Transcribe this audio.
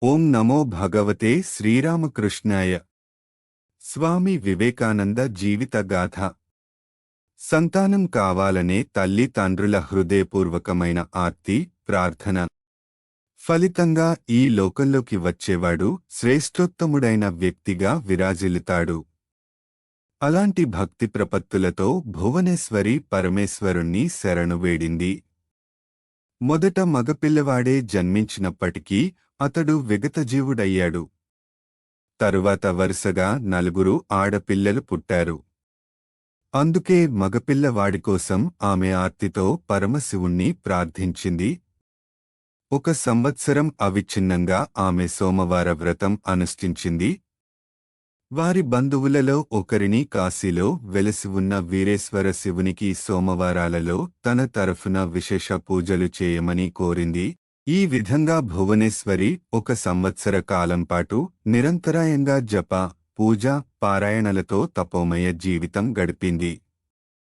ఓం నమో భగవతే శ్రీరామకృష్ణాయ. స్వామి వివేకానంద జీవిత గాథ. సంతానం కావాలనే తల్లి తండ్రుల హృదయపూర్వకమైన ఆర్తి, ప్రార్థన ఫలితంగా ఈ లోకంలోకి వచ్చేవాడు శ్రేష్ఠోత్తముడైన వ్యక్తిగా విరాజిల్లుతాడు. అలాంటి భక్తి ప్రపత్తులతో భువనేశ్వరి పరమేశ్వరుణ్ణి శరణు వేడింది. మొదట మగపిల్లవాడే జన్మించినప్పటికీ అతడు విగతజీవుడయ్యాడు. తరువాత వరుసగా 4 ఆడపిల్లలు పుట్టారు. అందుకే మగపిల్లవాడికోసం ఆమె ఆర్తితో పరమశివుణ్ణి ప్రార్థించింది. 1 సంవత్సరం అవిచ్ఛిన్నంగా ఆమె సోమవార వ్రతం అనుష్ఠించింది. వారి బంధువులలో ఒకరిని కాశీలో వెలసి ఉన్న వీరేశ్వర శివునికి సోమవారాలలో తన తరఫున విశేష పూజలు చేయమని కోరింది. ఈ విధంగా భువనేశ్వరి 1 సంవత్సర కాలంపాటు నిరంతరాయంగా జప, పూజ, పారాయణలతో తపోమయ జీవితం గడిపింది.